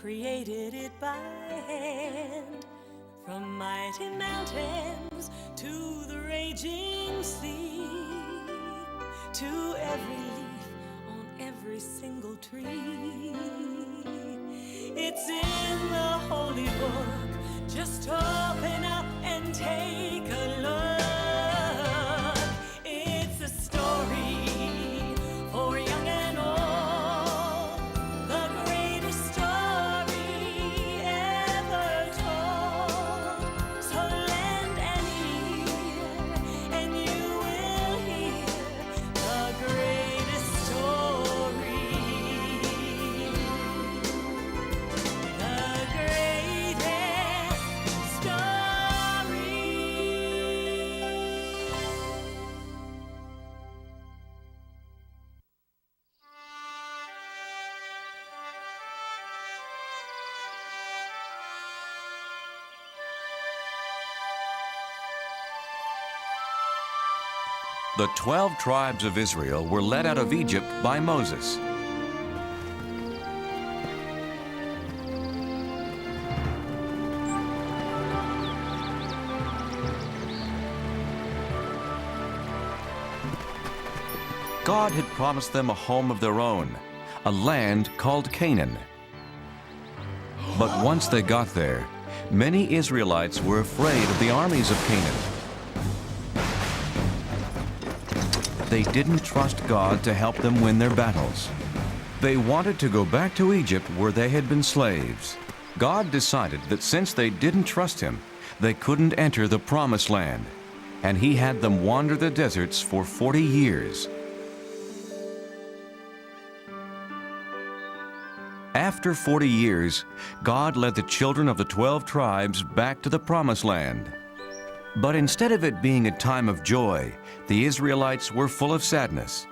created it by hand. From mighty mountains to the raging sea, to every leaf on every single tree. It's in the holy book. Just open up and take a look. It's a story for young and old, the greatest story ever told. So lend an ear and you will hear the greatest story. The greatest story. The 12 tribes of Israel were led out of Egypt by Moses. God had promised them a home of their own, a land called Canaan. But once they got there, many Israelites were afraid of the armies of Canaan. They didn't trust God to help them win their battles. They wanted to go back to Egypt where they had been slaves. God decided that since they didn't trust Him, they couldn't enter the Promised Land, and He had them wander the deserts for 40 years. After 40 years, God led the children of the 12 tribes back to the Promised Land. But instead of it being a time of joy, the Israelites were full of sadness.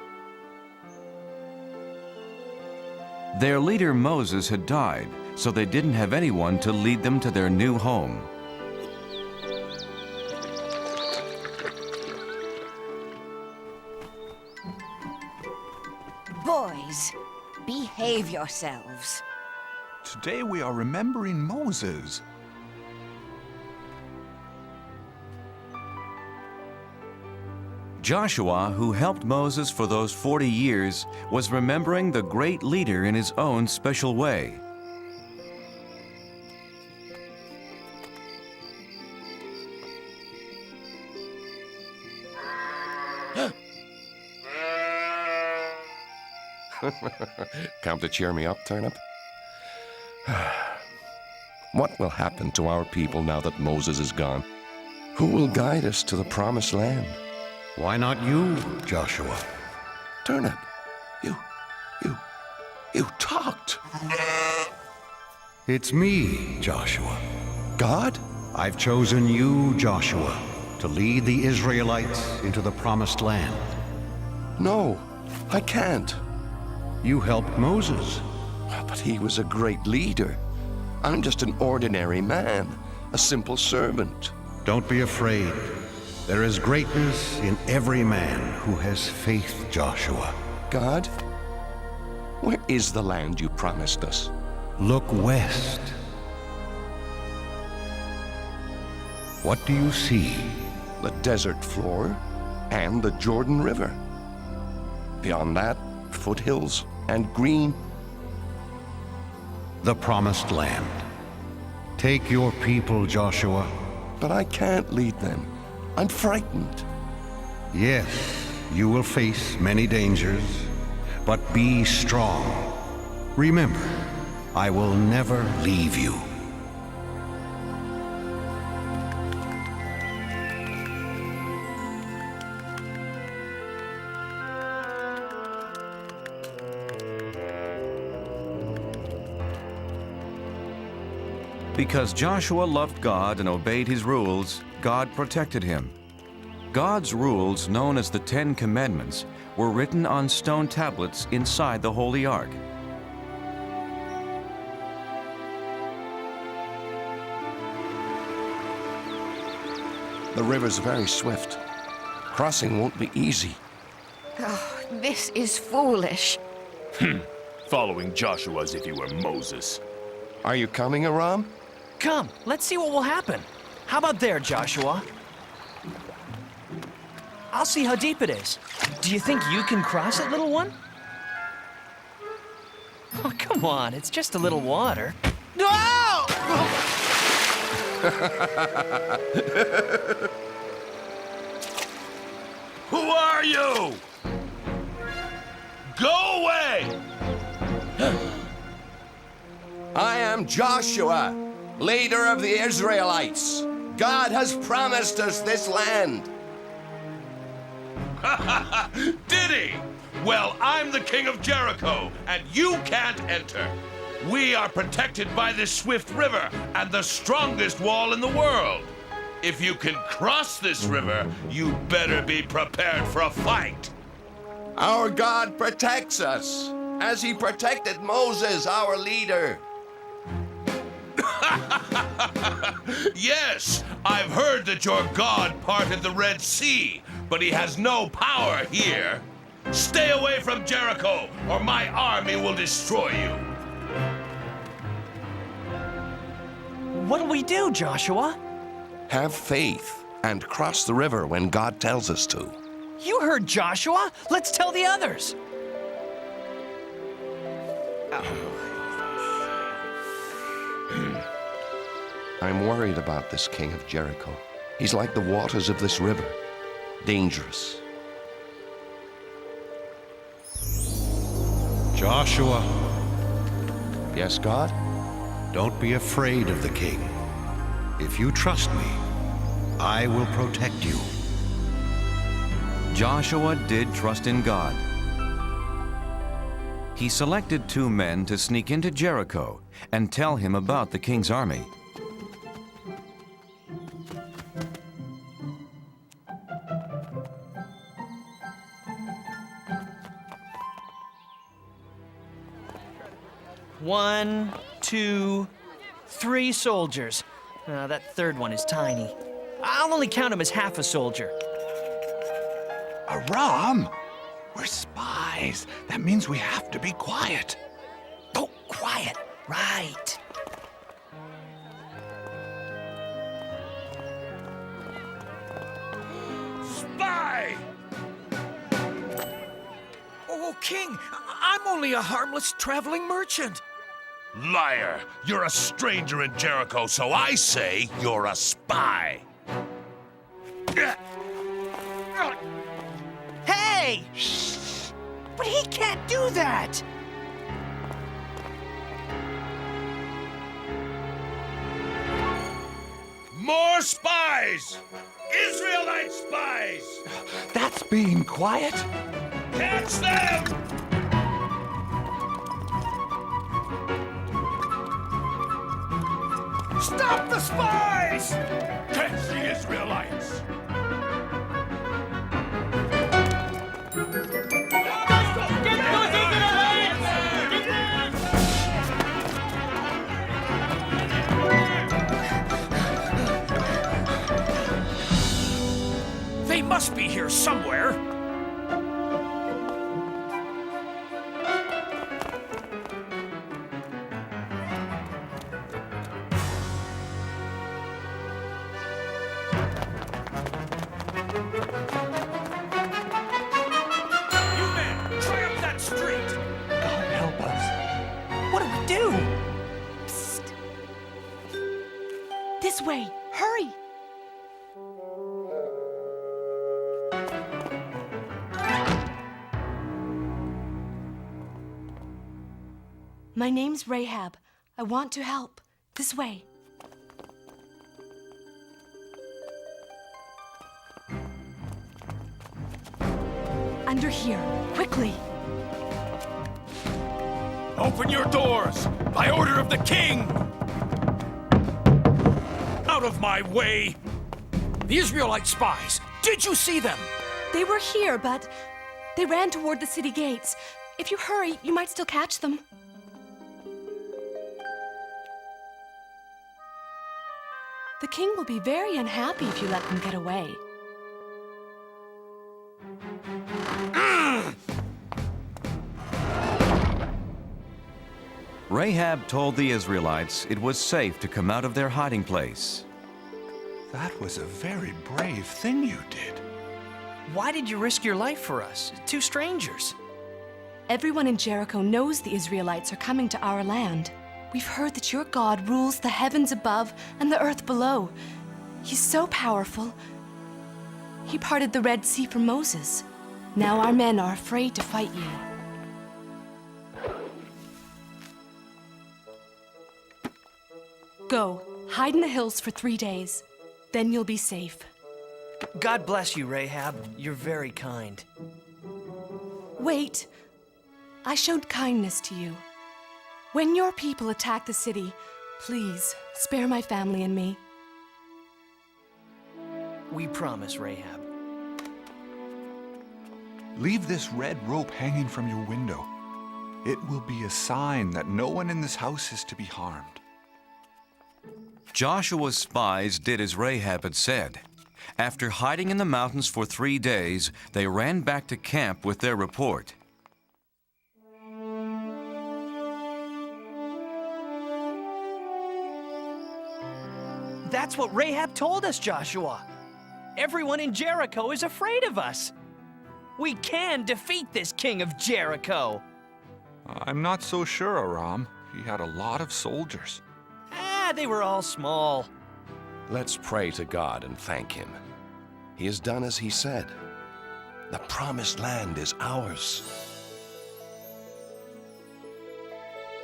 Their leader Moses had died, so they didn't have anyone to lead them to their new home. Boys, behave yourselves. Today we are remembering Moses. Joshua, who helped Moses for those 40 years, was remembering the great leader in his own special way. Come to cheer me up, Turnip? What will happen to our people now that Moses is gone? Who will guide us to the Promised Land? Why not you, Joshua? Turnip, you talked. It's me, Joshua. God? I've chosen you, Joshua, to lead the Israelites into the Promised Land. No, I can't. You helped Moses. But he was a great leader. I'm just an ordinary man, a simple servant. Don't be afraid. There is greatness in every man who has faith, Joshua. God, where is the land you promised us? Look west. What do you see? The desert floor and the Jordan River. Beyond that, foothills and green. The Promised Land. Take your people, Joshua. But I can't lead them. I'm frightened. Yes, you will face many dangers, but be strong. Remember, I will never leave you. Because Joshua loved God and obeyed His rules, God protected him. God's rules, known as the 10 Commandments, were written on stone tablets inside the Holy Ark. The river's very swift. Crossing won't be easy. Oh, this is foolish. Following Joshua as if he were Moses. Are you coming, Aram? Come, let's see what will happen. How about there, Joshua? I'll see how deep it is. Do you think you can cross it, little one? Oh, come on, it's just a little water. No! Who are you? Go away! I am Joshua, leader of the Israelites. God has promised us this land. Did he? Well, I'm the king of Jericho, and you can't enter. We are protected by this swift river and the strongest wall in the world. If you can cross this river, you better be prepared for a fight. Our God protects us, as he protected Moses, our leader. Yes, I've heard that your God parted the Red Sea, but he has no power here. Stay away from Jericho, or my army will destroy you. What do we do, Joshua? Have faith and cross the river when God tells us to. You heard Joshua. Let's tell the others. I'm worried about this king of Jericho. He's like the waters of this river, dangerous. Joshua, Yes, God? don't be afraid of the king. If you trust me, I will protect you. Joshua did trust in God. He selected 2 men to sneak into Jericho and tell him about the king's army. One, 2, 3 soldiers. That third one is tiny. I'll only count him as half a soldier. Aram, we're spies. That means we have to be quiet. Oh, quiet. Right. Spy! Oh, King, I'm only a harmless traveling merchant. Liar! You're a stranger in Jericho, so I say you're a spy. Hey! But he can't do that! More spies! Israelite spies! That's being quiet. Catch them! Stop the spies! Catch the Israelites! They must be here somewhere. You men, try up that street. God help us. What do we do? Psst. This way. Hurry. My name's Rahab. I want to help. This way. Under here. Quickly. Open your doors by order of the king. Out of my way. The Israelite spies. Did you see them? They were here, but they ran toward the city gates. If you hurry, you might still catch them. The king will be very unhappy if you let them get away. Rahab told the Israelites it was safe to come out of their hiding place. That was a very brave thing you did. Why did you risk your life for us? Two strangers. Everyone in Jericho knows the Israelites are coming to our land. We've heard that your God rules the heavens above and the earth below. He's so powerful. He parted the Red Sea for Moses. Now our men are afraid to fight you. Go, hide in the hills for 3 days. Then you'll be safe. God bless you, Rahab. You're very kind. Wait. I showed kindness to you. When your people attack the city, please spare my family and me. We promise, Rahab. Leave this red rope hanging from your window. It will be a sign that no one in this house is to be harmed. Joshua's spies did as Rahab had said. After hiding in the mountains for 3 days, they ran back to camp with their report. That's what Rahab told us, Joshua. Everyone in Jericho is afraid of us. We can defeat this king of Jericho. I'm not so sure, Aram. He had a lot of soldiers. They were all small. Let's pray to God and thank Him. He has done as He said. The promised land is ours.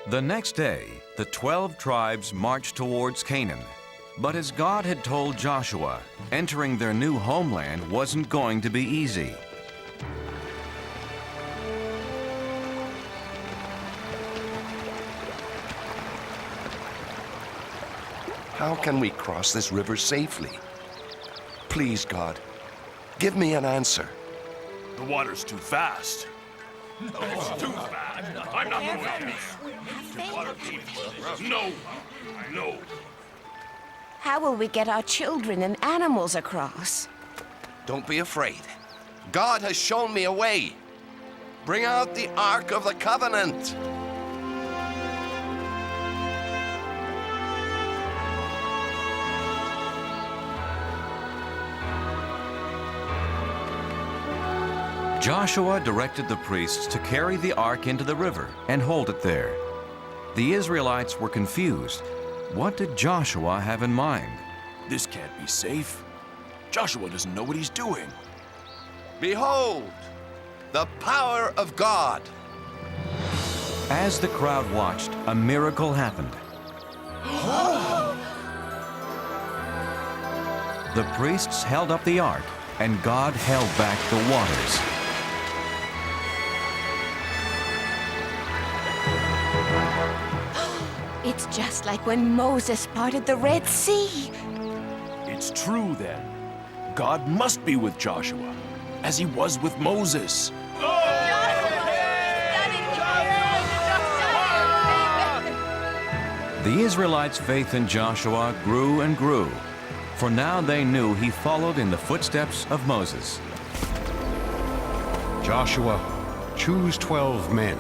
The next day, the 12 tribes marched towards Canaan. But as God had told Joshua, entering their new homeland wasn't going to be easy. How can we cross this river safely? Please, God, give me an answer. The water's too fast. It's too fast. I'm not going. No. No. How will we get our children and animals across? Don't be afraid. God has shown me a way. Bring out the Ark of the Covenant. Joshua directed the priests to carry the ark into the river and hold it there. The Israelites were confused. What did Joshua have in mind? This can't be safe. Joshua doesn't know what he's doing. Behold, the power of God. As the crowd watched, a miracle happened. The priests held up the ark, and God held back the waters. It's just like when Moses parted the Red Sea. It's true then. God must be with Joshua, as he was with Moses. The Israelites' faith in Joshua grew and grew, for now they knew he followed in the footsteps of Moses. Joshua, choose 12 men,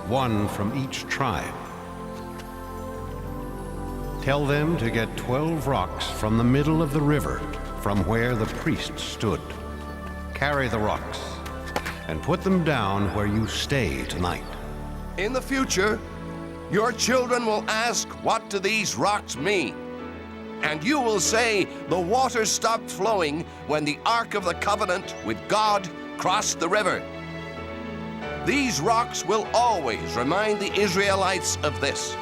one from each tribe. Tell them to get 12 rocks from the middle of the river, from where the priests stood. Carry the rocks and put them down where you stay tonight. In the future, your children will ask, what do these rocks mean? And you will say, the water stopped flowing when the Ark of the Covenant with God crossed the river. These rocks will always remind the Israelites of this.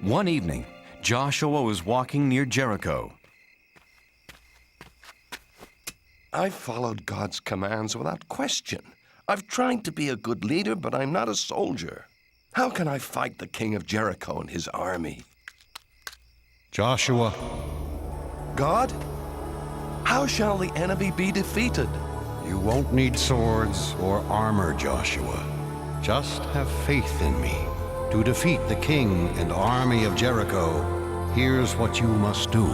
One evening, Joshua was walking near Jericho. I've followed God's commands without question. I've tried to be a good leader, but I'm not a soldier. How can I fight the king of Jericho and his army? Joshua, God, how shall the enemy be defeated? you won't need swords or armor, Joshua. Just have faith in me. To defeat the king and army of Jericho, here's what you must do.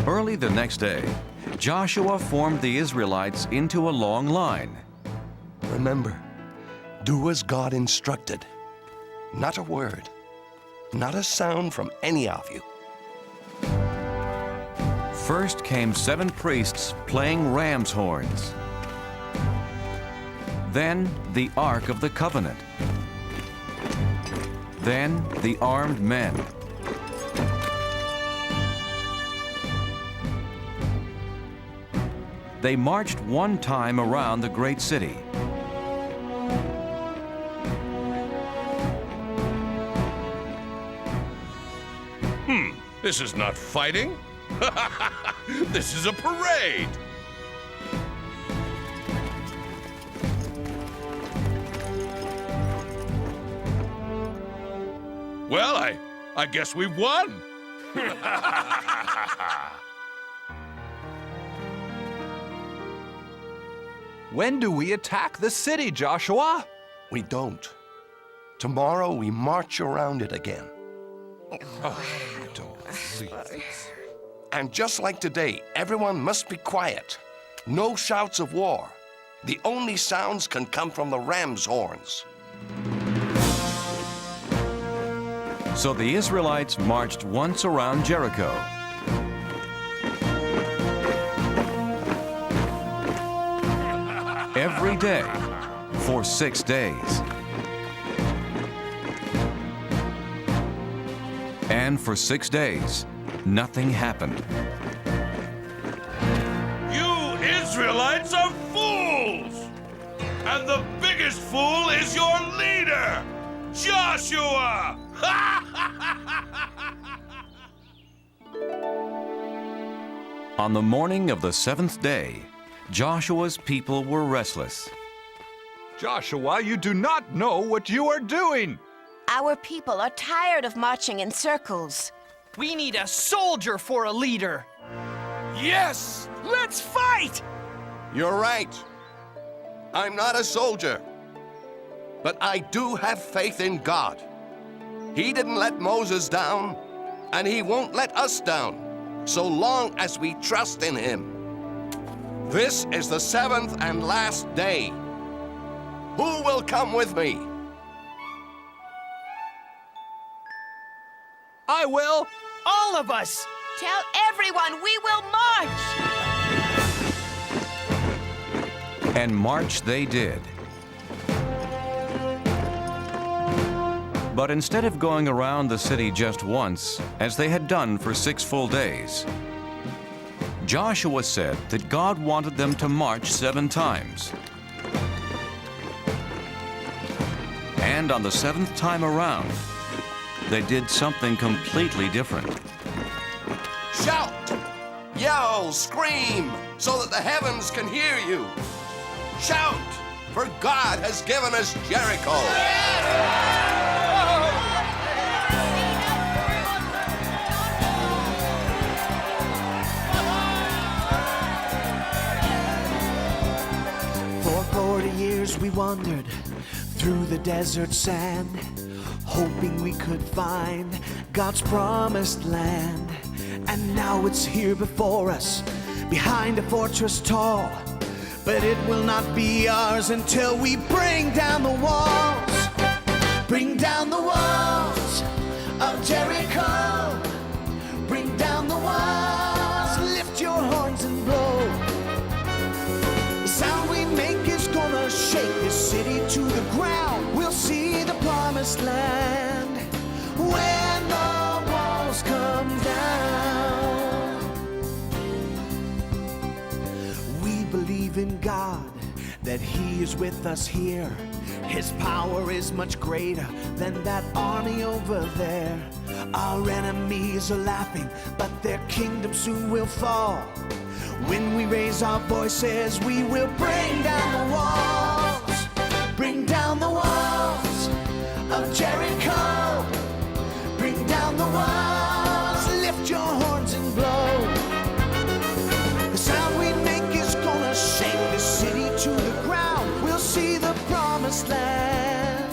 Early the next day, Joshua formed the Israelites into a long line. Remember, do as God instructed. Not a word, not a sound from any of you. First came 7 priests playing ram's horns. Then the Ark of the Covenant. Then the armed men. They marched one time around the great city. This is not fighting. This is a parade. Well, I guess we won. When do we attack the city, Joshua? We don't. Tomorrow we march around it again. And just like today, everyone must be quiet. No shouts of war. The only sounds can come from the ram's horns. So the Israelites marched once around Jericho. Every day for 6 days. And for 6 days, nothing happened. You Israelites are fools! And the biggest fool is your leader, Joshua! On the morning of the 7th day, Joshua's people were restless. Joshua, you do not know what you are doing. Our people are tired of marching in circles. We need a soldier for a leader. Yes! Let's fight! You're right. I'm not a soldier. But I do have faith in God. He didn't let Moses down, and he won't let us down, so long as we trust in him. This is the 7th and last day. Who will come with me? I will. All of us! Tell everyone we will march! And march they did. But instead of going around the city just once, as they had done for 6 full days, Joshua said that God wanted them to march 7 times. And on the 7th time around, they did something completely different. Shout, yell, scream, so that the heavens can hear you. Shout, for God has given us Jericho. For 40 years we wandered through the desert sand, hoping we could find God's promised land. And now it's here before us, behind a fortress tall. But it will not be ours until we bring down the walls. Bring down the walls of Jericho. Bring down the walls, lift your horns and blow. The sound we make is gonna shake this city to the ground. We'll see the promised land when the walls come down. We believe in God that He is with us here. His power is much greater than that army over there. Our enemies are laughing, but their kingdom soon will fall. When we raise our voices, we will bring down the walls. Bring down the walls of Jericho. Bring down the walls, lift your horns and blow. The sound we make is gonna shake the city to the ground. We'll see the promised land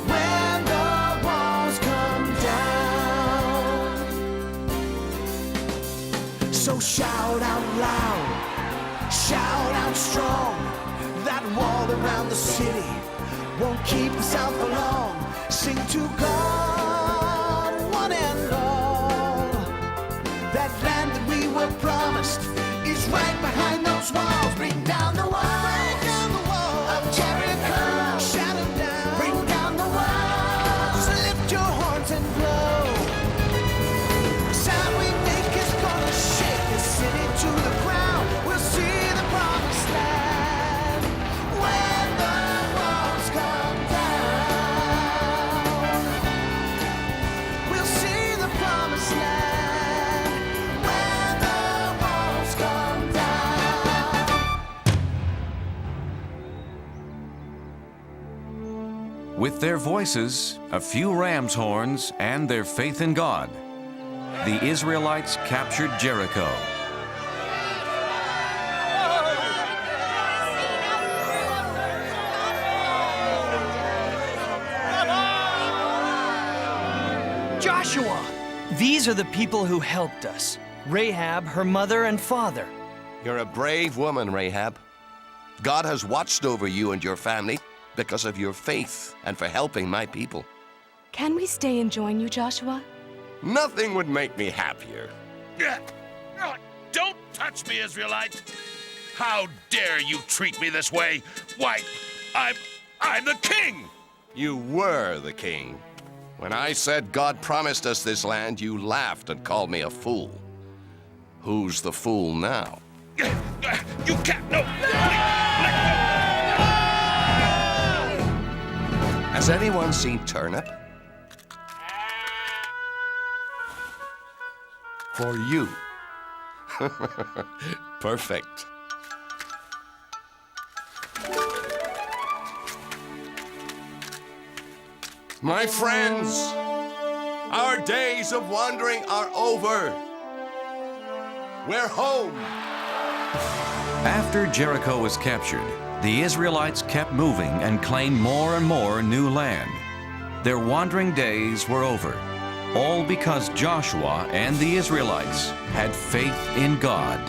when the walls come down. So shout out loud, shout out strong. That wall around the city won't keep us out for long. Sing to God, one and all. That land that we were promised is right behind those walls. Bring down the walls of Jericho. Shout them down. Bring down the walls. Lift your horns and blow. The sound we make is gonna shake the city to the ground. We'll see the promised land when the walls come down. We'll see the promised land when the walls come down. With their voices, a few ram's horns, and their faith in God, the Israelites captured Jericho. Joshua! These are the people who helped us. Rahab, her mother and father. You're a brave woman, Rahab. God has watched over you and your family because of your faith and for helping my people. Can we stay and join you, Joshua? Nothing would make me happier. Don't touch me, Israelite! How dare you treat me this way? Why, I'm the king! You were the king. When I said God promised us this land, you laughed and called me a fool. Who's the fool now? You can't, no! Has anyone seen Turnip? For you. Perfect. My friends, our days of wandering are over. We're home. After Jericho was captured, the Israelites kept moving and claimed more and more new land. Their wandering days were over, all because Joshua and the Israelites had faith in God.